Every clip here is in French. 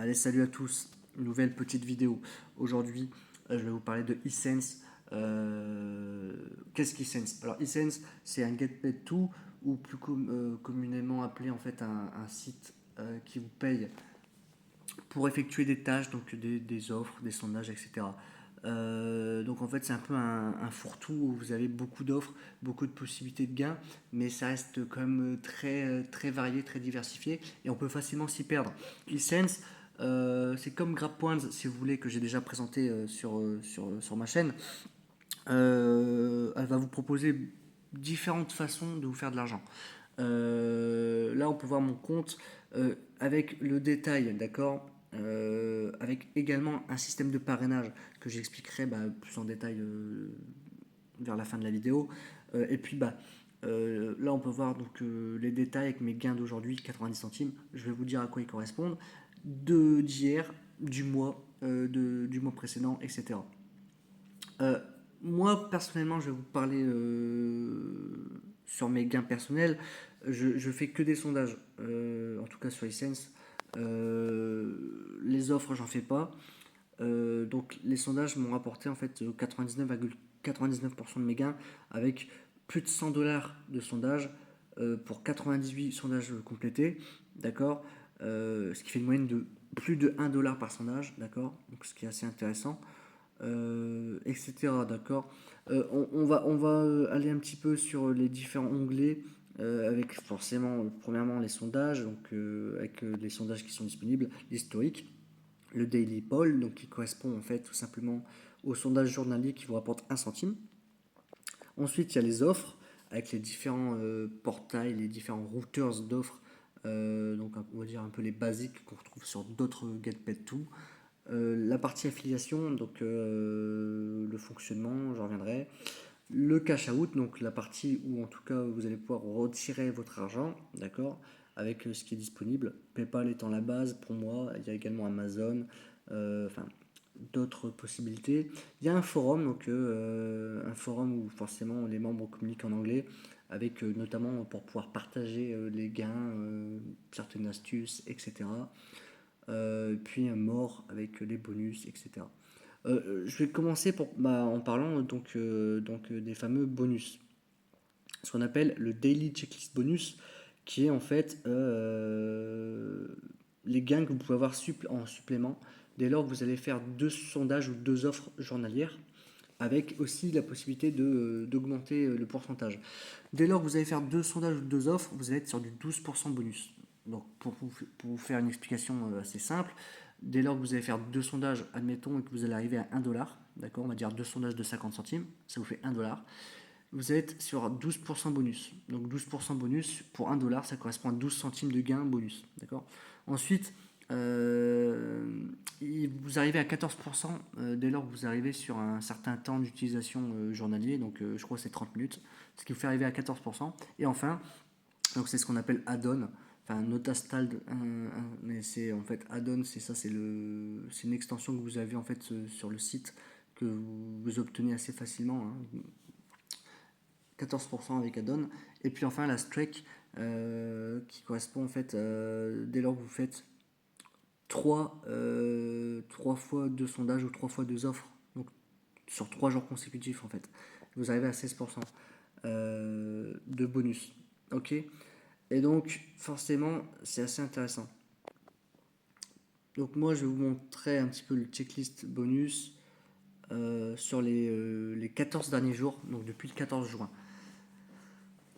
Allez, salut à tous, nouvelle petite vidéo. Aujourd'hui, je vais vous parler de eSense. Qu'est-ce qu'eSense? Alors, eSense, c'est un GetPaid Tool, ou plus communément appelé en fait un site qui vous paye pour effectuer des tâches, donc des offres, des sondages, etc. Donc en fait c'est un peu un fourre-tout où vous avez beaucoup d'offres, beaucoup de possibilités de gains, mais ça reste quand même très varié, très diversifié, et on peut facilement s'y perdre. eSense, c'est comme GrabPoints, si vous voulez, que j'ai déjà présenté sur ma chaîne. Elle va vous proposer différentes façons de vous faire de l'argent. Là, on peut voir mon compte avec le détail, d'accord, avec également un système de parrainage que j'expliquerai plus en détail vers la fin de la vidéo. Et puis, là, on peut voir donc les détails avec mes gains d'aujourd'hui, 90 centimes. Je vais vous dire à quoi ils correspondent, d'hier, du mois précédent, etc. Euh, Moi, personnellement, je vais vous parler sur mes gains personnels. Je fais que des sondages, en tout cas sur Essence. Les offres, j'en fais pas. Donc, les sondages m'ont rapporté en fait 99,99% de mes gains avec plus de 100 dollars de sondage pour 98 sondages complétés. D'accord. Ce qui fait une moyenne de plus de 1 dollar par sondage. D'accord. Donc, ce qui est assez intéressant, etc. D'accord. On va aller un petit peu sur les différents onglets avec forcément, premièrement, les sondages, donc avec les sondages qui sont disponibles, l'historique, le daily poll, donc qui correspond en fait tout simplement au sondage journalier qui vous rapporte 1 centime. Ensuite, il y a les offres avec les différents portails, les différents routeurs d'offres, donc on va dire un peu les basiques qu'on retrouve sur d'autres GetPaid Too. La partie affiliation, donc le fonctionnement, j'en reviendrai. Le cash out, donc la partie où en tout cas vous allez pouvoir retirer votre argent, d'accord, avec ce qui est disponible. PayPal étant la base pour moi, il y a également Amazon, enfin d'autres possibilités. Il y a un forum, donc un forum où forcément les membres communiquent en anglais, avec notamment pour pouvoir partager les gains, certaines astuces, etc. Puis un mort avec les bonus, etc. Je vais commencer en parlant des fameux bonus. Ce qu'on appelle le Daily Checklist Bonus, qui est en fait les gains que vous pouvez avoir en supplément dès lors que vous allez faire 2 sondages ou 2 offres journalières, avec aussi la possibilité d'augmenter le pourcentage. Dès lors que vous allez faire 2 sondages ou 2 offres, vous allez être sur du 12% bonus. Donc pour vous faire une explication assez simple, dès lors que vous allez faire 2 sondages, admettons, et que vous allez arriver à 1 dollar, d'accord, on va dire 2 sondages de 50 centimes, ça vous fait 1 dollar, vous êtes sur 12% bonus. Donc 12% bonus pour 1 dollar, ça correspond à 12 centimes de gain bonus, d'accord. Ensuite, vous arrivez à 14% dès lors que vous arrivez sur un certain temps d'utilisation journalier, donc je crois que c'est 30 minutes, ce qui vous fait arriver à 14%. Et enfin, donc c'est ce qu'on appelle add-on, enfin Notastald, mais c'est en fait add-on, c'est ça, c'est une extension que vous avez en fait sur le site que vous obtenez assez facilement, hein, 14% avec add-on. Et puis enfin la strike qui correspond en fait dès lors que vous faites 3 fois 2 sondages ou 3 fois 2 offres, donc sur 3 jours consécutifs en fait, vous arrivez à 16% de bonus. Ok. Et donc, forcément, c'est assez intéressant. Donc, moi, je vais vous montrer un petit peu le checklist bonus sur les 14 derniers jours, donc depuis le 14 juin.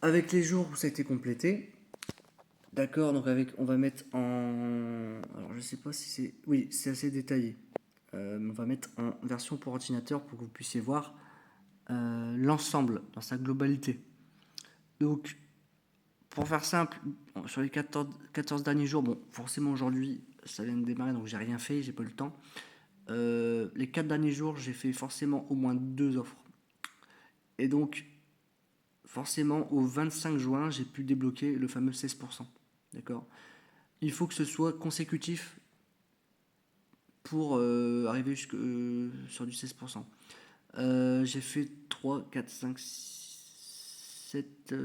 Avec les jours où ça a été complété, d'accord, donc on va mettre en. Alors, je sais pas si c'est. Oui, c'est assez détaillé. On va mettre en version pour ordinateur pour que vous puissiez voir l'ensemble dans sa globalité. Donc, pour faire simple, sur les 14 derniers jours, bon, forcément aujourd'hui, ça vient de démarrer, donc j'ai rien fait, j'ai pas eu le temps. Les 4 derniers jours, j'ai fait forcément au moins 2 offres. Et donc, forcément, au 25 juin, j'ai pu débloquer le fameux 16%. D'accord. Il faut que ce soit consécutif pour arriver sur du 16%. J'ai fait 3, 4, 5,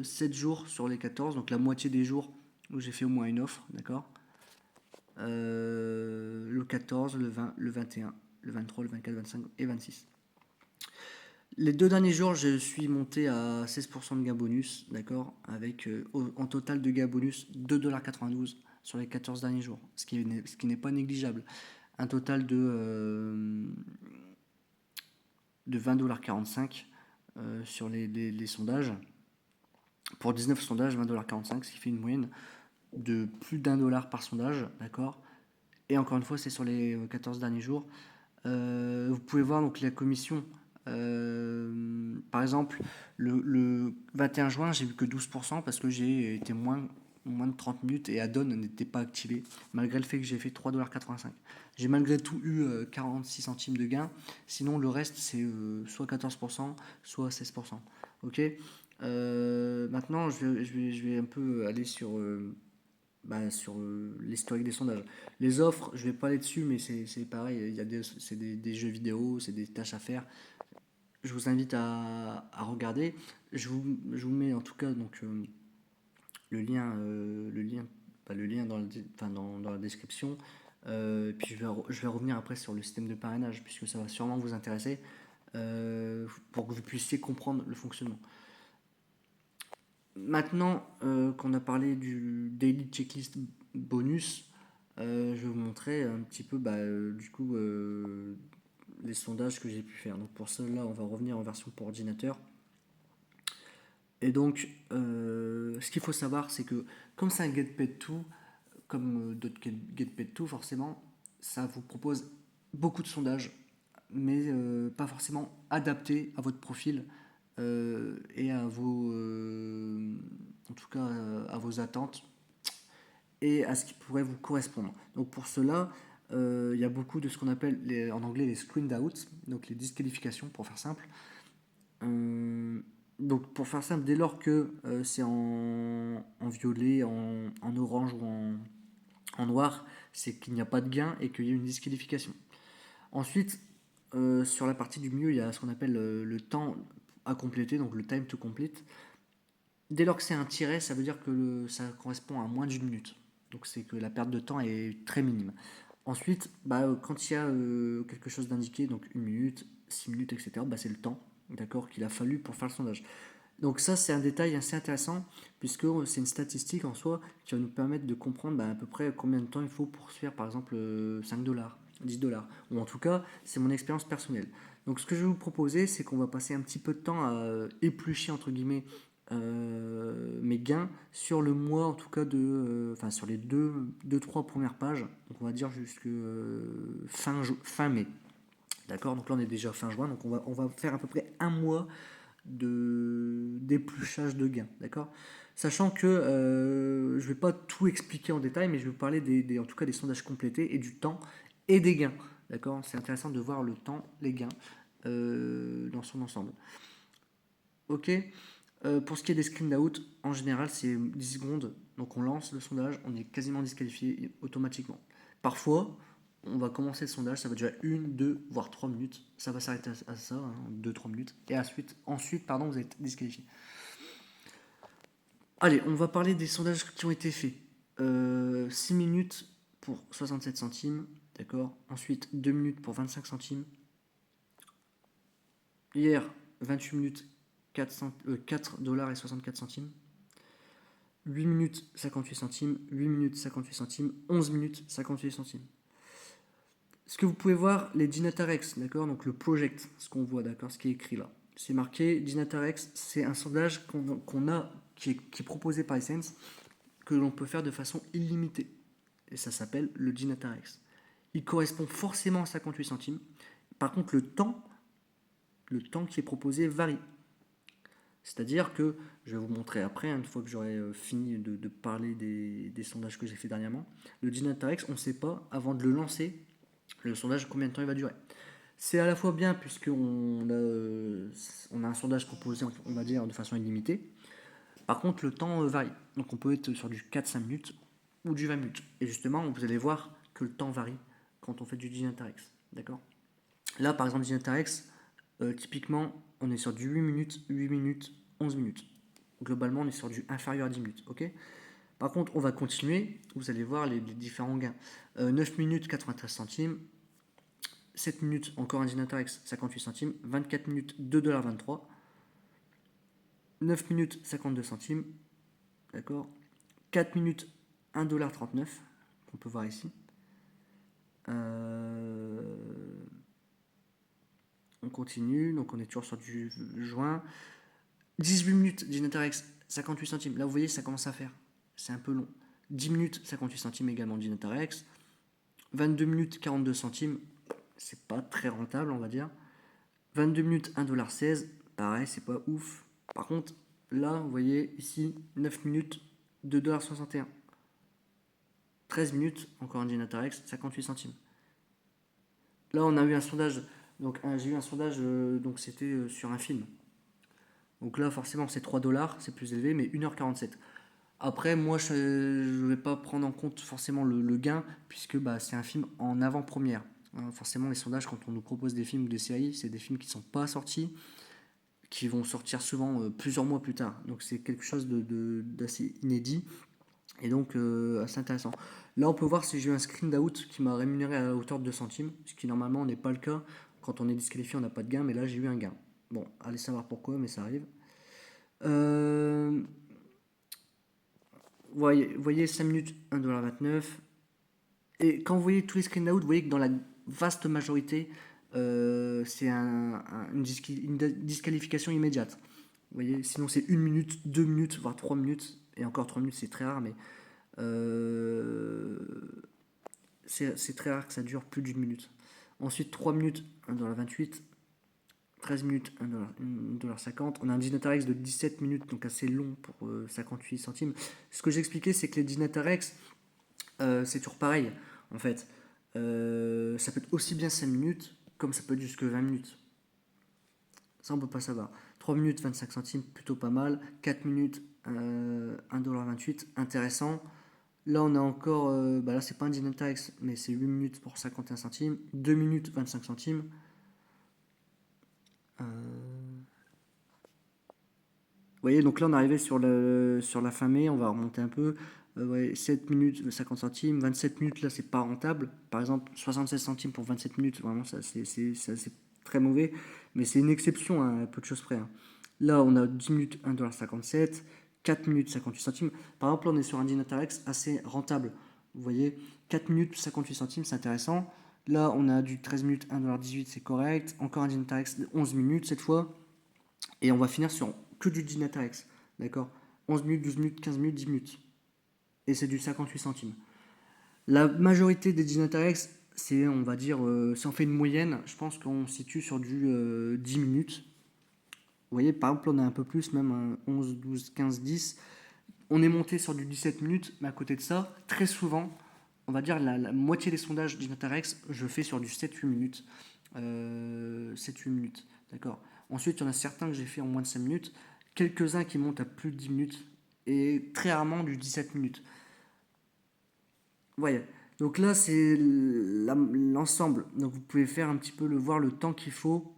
7 jours sur les 14, donc la moitié des jours où j'ai fait au moins une offre, d'accord. 14, le 20, le 21, le 23, le 24, 25 et 26. Les 2 derniers jours, je suis monté à 16% de gain bonus, d'accord, avec en total de gain bonus 2,92$ sur les 14 derniers jours, ce qui n'est pas négligeable. Un total de 20,45$ sur les sondages. Pour 19 sondages, 20,45$, ce qui fait une moyenne de plus d'$1 par sondage, d'accord. Et encore une fois, c'est sur les 14 derniers jours. Vous pouvez voir donc la commission. Par exemple, le 21 juin, j'ai vu que 12% parce que j'ai été moins de 30 minutes et add-on n'était pas activé, malgré le fait que j'ai fait 3,85$. J'ai malgré tout eu 46 centimes de gain. Sinon, le reste, c'est soit 14%, soit 16%. Ok. Maintenant, je vais un peu aller sur l'historique des sondages. Les offres, je vais pas aller dessus, mais c'est pareil, c'est des jeux vidéo, c'est des tâches à faire. Je vous invite à regarder. Je vous mets en tout cas donc, le lien dans la description. Puis je vais revenir après sur le système de parrainage, puisque ça va sûrement vous intéresser, pour que vous puissiez comprendre le fonctionnement. Maintenant qu'on a parlé du daily checklist bonus, je vais vous montrer un petit peu les sondages que j'ai pu faire. Donc pour cela, on va revenir en version pour ordinateur. Et donc, ce qu'il faut savoir, c'est que comme c'est un GetPaid2, comme d'autres GetPaid2, forcément, ça vous propose beaucoup de sondages, mais pas forcément adaptés à votre profil et à vos, en tout cas, à vos attentes et à ce qui pourrait vous correspondre. Donc pour cela, il y a beaucoup de ce qu'on appelle en anglais les screened out, donc les disqualifications pour faire simple. Donc pour faire simple, dès lors que c'est en violet, en orange ou en noir, c'est qu'il n'y a pas de gain et qu'il y a une disqualification. Ensuite, sur la partie du milieu, il y a ce qu'on appelle le temps à compléter, donc le time to complete. Dès lors que c'est un tiret, ça veut dire que ça correspond à moins d'une minute. Donc c'est que la perte de temps est très minime. Ensuite, quand il y a quelque chose d'indiqué, donc 1 minute, 6 minutes, etc., c'est le temps, d'accord, qu'il a fallu pour faire le sondage. Donc ça, c'est un détail assez intéressant, puisque c'est une statistique en soi qui va nous permettre de comprendre à peu près combien de temps il faut pour se faire, par exemple, 5$, 10$, ou en tout cas, c'est mon expérience personnelle. Donc ce que je vais vous proposer, c'est qu'on va passer un petit peu de temps à éplucher, entre guillemets, mes gains sur le mois, en tout cas, sur les 2-3 premières pages, donc on va dire jusque fin mai. D'accord. Donc là, on est déjà fin juin, donc on va faire à peu près un mois d'épluchage de gains, d'accord. Sachant que je ne vais pas tout expliquer en détail, mais je vais vous parler en tout cas des sondages complétés et du temps et des gains, d'accord. C'est intéressant de voir le temps, les gains dans son ensemble. Ok. Pour ce qui est des screen out, en général c'est 10 secondes, donc on lance le sondage, on est quasiment disqualifié automatiquement. Parfois, on va commencer le sondage, ça va durer 1, 2, voire 3 minutes, ça va s'arrêter à ça, 2-3 minutes, et ensuite, vous êtes disqualifié. Allez, on va parler des sondages qui ont été faits. 6 minutes pour 67 centimes, d'accord. Ensuite, 2 minutes pour 25 centimes. Hier, 28 minutes, 4$ et 64 centimes. 8 minutes 58 centimes, 8 minutes 58 centimes, 11 minutes 58 centimes. Ce que vous pouvez voir, les Dynatarex, d'accord, donc le project, ce qu'on voit, d'accord, ce qui est écrit là. C'est marqué Dynatarex, c'est un sondage qui est proposé par Essence, que l'on peut faire de façon illimitée. Et ça s'appelle le Dynatarex. Il correspond forcément à 58 centimes. Par contre, le temps qui est proposé varie. C'est-à-dire que, je vais vous montrer après, une fois que j'aurai fini de parler des sondages que j'ai fait dernièrement, le Dynatarex, on ne sait pas, avant de le lancer, le sondage, combien de temps il va durer. C'est à la fois bien, puisqu'on a un sondage proposé, on va dire, de façon illimitée. Par contre, le temps varie. Donc on peut être sur du 4-5 minutes ou du 20 minutes. Et justement, vous allez voir que le temps varie quand on fait du Dynatarex. D'accord. Là, par exemple, Dynatarex, typiquement, on est sur du 8 minutes, 11 minutes. Globalement, on est sur du inférieur à 10 minutes. Ok. Par contre, on va continuer. Vous allez voir les différents gains. 9 minutes 93 centimes. 7 minutes, encore un Dynatarex, 58 centimes. 24 minutes, 2,23 $. 9 minutes, 52 centimes. D'accord. 4 minutes, 1,39 $, qu'on peut voir ici. On continue, donc on est toujours sur du juin. 18 minutes, Dynatarex, 58 centimes. Là, vous voyez, ça commence à faire. C'est un peu long. 10 minutes, 58 centimes également Dynatarex. 22 minutes, 42 centimes. C'est pas très rentable, on va dire. 22 minutes, 1,16 $. Pareil, c'est pas ouf. Par contre, là, vous voyez ici, 9 minutes, 2,61 $. 13 minutes, encore un Dynatarex, 58 centimes. Là, on a eu un sondage. Donc, j'ai eu un sondage, donc c'était sur un film. Donc là, forcément, c'est 3 $, c'est plus élevé, mais 1h47. Après, moi, je ne vais pas prendre en compte forcément le gain, puisque bah, c'est un film en avant-première. Hein, forcément, les sondages, quand on nous propose des films ou des séries, c'est des films qui ne sont pas sortis, qui vont sortir souvent plusieurs mois plus tard. Donc c'est quelque chose d'assez inédit et donc assez intéressant. Là, on peut voir si j'ai eu un screen out qui m'a rémunéré à hauteur de 2 centimes, ce qui normalement n'est pas le cas. Quand on est disqualifié, on n'a pas de gain, mais là, j'ai eu un gain. Bon, allez savoir pourquoi, mais ça arrive. Voyez 5 minutes, 1,29 $. Et quand vous voyez tous les screen out, vous voyez que dans la vaste majorité, c'est une disqualification immédiate. Vous voyez, sinon c'est 1 minute, 2 minutes, voire 3 minutes. Et encore 3 minutes, c'est très rare, mais c'est très rare que ça dure plus d'une minute. Ensuite, 3 minutes, 1,28 $. 13 minutes, 1,50 $. On a un Dynatarex de 17 minutes, donc assez long pour 58 centimes. Ce que j'expliquais, c'est que les Dynatarex, c'est toujours pareil, en fait. Ça peut être aussi bien 5 minutes, comme ça peut être jusque 20 minutes. Ça, on peut pas savoir. 3 minutes, 25 centimes, plutôt pas mal. 4 minutes, 1,28 $, intéressant. Là, on a encore, bah là, c'est pas un Dynatarex, mais c'est 8 minutes pour 51 centimes. 2 minutes, 25 centimes. Vous voyez, donc là, on est arrivé sur la fin mai, on va remonter un peu. Ouais, 7 minutes, 50 centimes. 27 minutes, là, c'est pas rentable. Par exemple, 76 centimes pour 27 minutes, vraiment, ça, c'est très mauvais. Mais c'est une exception, hein, à peu de choses près. Hein. Là, on a 10 minutes, 1,57 $. 4 minutes, 58 centimes. Par exemple, là, on est sur un Dynatarex assez rentable. Vous voyez, 4 minutes, 58 centimes, c'est intéressant. Là, on a du 13 minutes, 1,18 $, c'est correct. Encore un Dynatarex de 11 minutes cette fois. Et on va finir sur que du Dynatarex. D'accord. 11 minutes, 12 minutes, 15 minutes, 10 minutes. Et c'est du 58 centimes. La majorité des Dynatarex, c'est, on va dire, si on fait une moyenne, je pense qu'on se situe sur du 10 minutes. Vous voyez, par exemple, on a un peu plus, même un 11, 12, 15, 10. On est monté sur du 17 minutes, mais à côté de ça, très souvent, on va dire la moitié des sondages Dynatarex, je fais sur du 7-8 minutes. 7-8 minutes, d'accord. Ensuite, il y en a certains que j'ai fait en moins de 5 minutes, quelques-uns qui montent à plus de 10 minutes, et très rarement du 17 minutes. Voyez. Donc là, c'est l'ensemble. Donc vous pouvez faire un petit peu voir le temps qu'il faut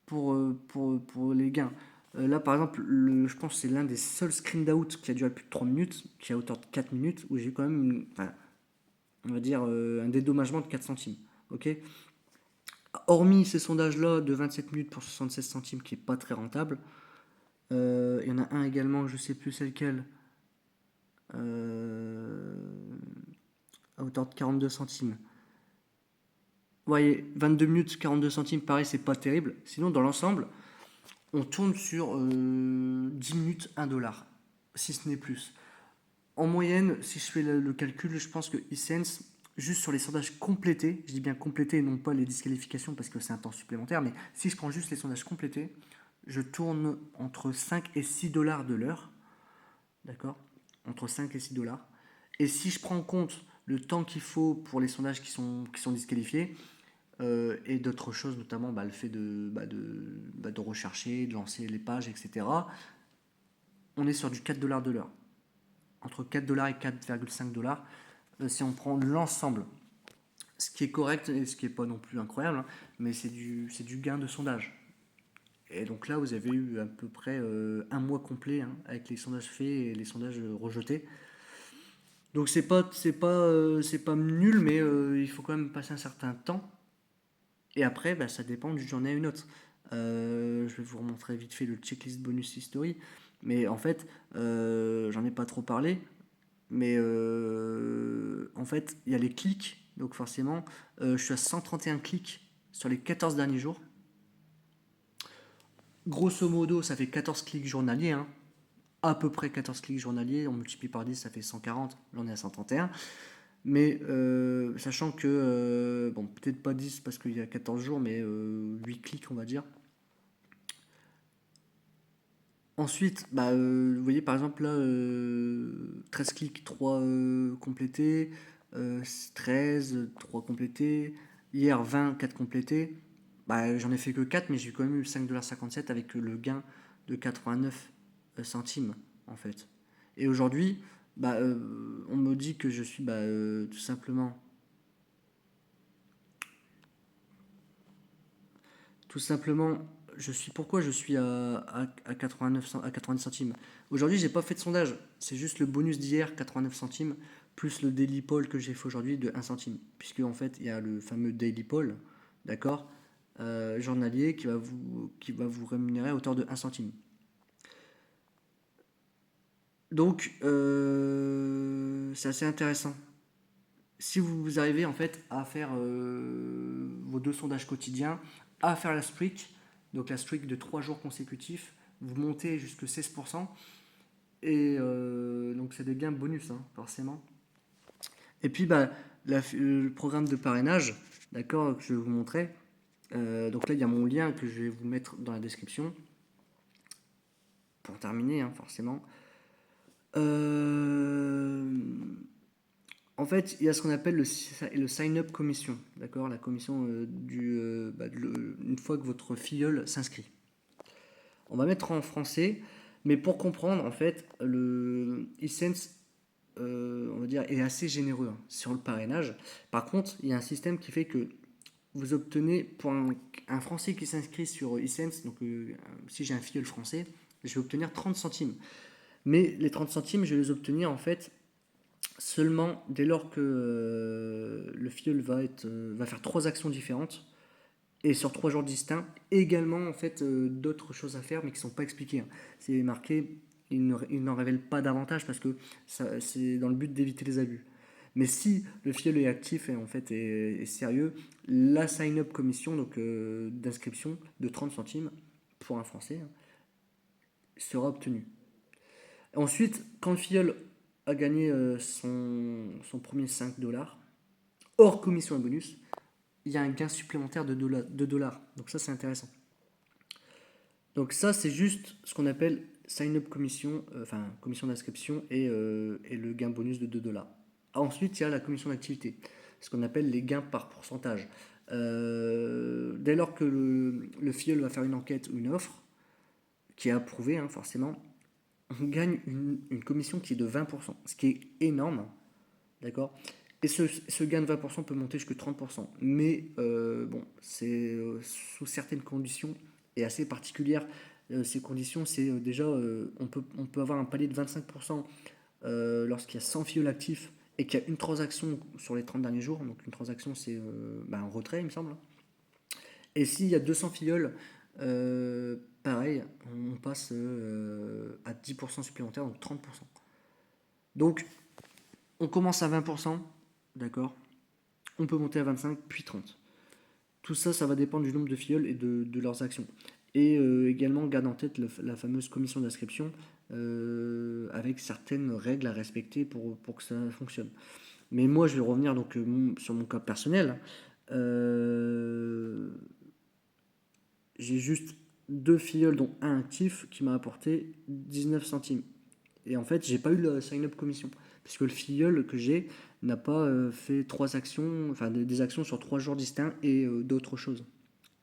pour les gains. Là, par exemple, je pense que c'est l'un des seuls screen out qui a duré plus de 3 minutes, qui est à hauteur de 4 minutes, où j'ai eu quand même, enfin, on va dire, un dédommagement de 4 centimes. Ok. Hormis ces sondages-là de 27 minutes pour 76 centimes, qui est pas très rentable, il y en a un également, je sais plus c'est lequel, euh, à hauteur de 42 centimes. Vous voyez, 22 minutes, 42 centimes, pareil, c'est pas terrible. Sinon, dans l'ensemble, on tourne sur 10 minutes, 1 $, si ce n'est plus. En moyenne, si je fais le calcul, je pense que eSense, juste sur les sondages complétés, je dis bien complétés et non pas les disqualifications parce que c'est un temps supplémentaire, mais si je prends juste les sondages complétés, je tourne entre 5 et 6 $ de l'heure. D'accord. Entre 5 et 6 $. Et si je prends en compte le temps qu'il faut pour les sondages qui sont disqualifiés, et d'autres choses, notamment le fait de rechercher, de lancer les pages, etc., on est sur du 4 $ de l'heure. Entre 4 $ et 4,5 $, si on prend l'ensemble. Ce qui est correct et ce qui n'est pas non plus incroyable, hein, mais c'est du gain de sondage. Et donc là, vous avez eu à peu près un mois complet, hein, avec les sondages faits et les sondages rejetés. Donc c'est pas nul, mais il faut quand même passer un certain temps. Et après, bah, ça dépend d'une journée à une autre. Je vais vous remontrer vite fait le checklist bonus history. Mais en fait, j'en ai pas trop parlé. Mais en fait, il y a les clics. Donc forcément, je suis à 131 clics sur les 14 derniers jours. Grosso modo, ça fait 14 clics journaliers, hein. À peu près 14 clics journaliers. On multiplie par 10, ça fait 140. Là, on est à 131. Mais sachant que, bon, peut-être pas 10 parce qu'il y a 14 jours, mais 8 clics, on va dire. Ensuite, bah, vous voyez par exemple là, 13 clics, 3 complétés, 13, 3 complétés, hier 20, 4 complétés. Bah, j'en ai fait que 4, mais j'ai quand même eu 5,57$ avec le gain de 89 centimes en fait. Et aujourd'hui, bah, on me dit que je suis bah, tout simplement, pourquoi je suis à 89, à 90 centimes. Aujourd'hui, j'ai pas fait de sondage. C'est juste le bonus d'hier, 89 centimes, plus le daily poll que j'ai fait aujourd'hui de 1 centime. Puisque, en fait, il y a le fameux daily poll, d'accord, journalier, qui va vous rémunérer à hauteur de 1 centime. Donc, c'est assez intéressant. Si vous arrivez en fait à faire vos 2 sondages quotidiens, à faire la streak, donc la streak de 3 jours consécutifs, vous montez jusqu'à 16%, et donc c'est des gains bonus, hein, forcément. Et puis bah, le programme de parrainage, d'accord, que je vais vous montrer. Donc là, il y a mon lien que je vais vous mettre dans la description, pour terminer, hein, forcément. Euh, En fait, il y a ce qu'on appelle le sign-up commission, d'accord? La commission une fois que votre filleul s'inscrit. On va mettre en français, mais pour comprendre, en fait, le eSense, on va dire, est assez généreux hein, sur le parrainage. Par contre, il y a un système qui fait que vous obtenez, pour un Français qui s'inscrit sur eSense, donc si j'ai un filleul français, je vais obtenir 30 centimes. Mais les 30 centimes, je vais les obtenir en fait seulement dès lors que le filleul va faire 3 actions différentes et sur 3 jours distincts. Également, en fait, d'autres choses à faire mais qui ne sont pas expliquées, hein. C'est marqué, il n'en révèle pas davantage parce que c'est dans le but d'éviter les abus. Mais si le filleul est actif et en fait est sérieux, la sign-up commission donc d'inscription de 30 centimes pour un Français hein, sera obtenue. Ensuite, quand le filleul a gagné son premier 5$, hors commission et bonus, il y a un gain supplémentaire de 2$. Donc ça, c'est intéressant. Donc ça, c'est juste ce qu'on appelle sign-up commission, enfin commission d'inscription et le gain bonus de 2$. Ensuite, il y a la commission d'activité, ce qu'on appelle les gains par pourcentage. Dès lors que le filleul va faire une enquête ou une offre, qui est approuvée hein, forcément, on gagne une commission qui est de 20%, ce qui est énorme, d'accord. Et ce gain de 20% peut monter jusqu'à 30%. Mais bon, c'est sous certaines conditions et assez particulières. Ces conditions, c'est déjà, on peut avoir un palier de 25% lorsqu'il y a 100 filleuls actifs et qu'il y a une transaction sur les 30 derniers jours. Donc une transaction, c'est un retrait, il me semble. Et s'il y a 200 filleuls, pareil, on passe à 10% supplémentaire, donc 30%. Donc, on commence à 20%, d'accord? On peut monter à 25, puis 30. Tout ça, ça va dépendre du nombre de filleuls et de leurs actions. Et également, garde en tête la fameuse commission d'inscription avec certaines règles à respecter pour que ça fonctionne. Mais moi, je vais revenir donc sur mon cas personnel. Euh, j'ai juste 2 filleuls, dont un actif, qui m'a apporté 19 centimes. Et en fait, j'ai pas eu le sign-up commission. Puisque le filleul que j'ai n'a pas fait 3 actions, enfin des actions sur 3 jours distincts et d'autres choses.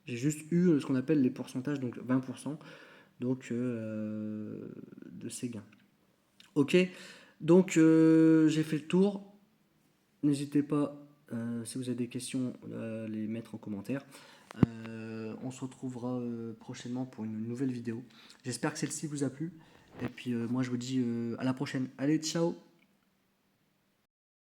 J'ai juste eu ce qu'on appelle les pourcentages, donc 20% donc, de ces gains. Ok, donc j'ai fait le tour. N'hésitez pas, si vous avez des questions, à les mettre en commentaire. On se retrouvera prochainement pour une nouvelle vidéo. J'espère que celle-ci vous a plu. Et puis moi je vous dis à la prochaine. Allez, ciao!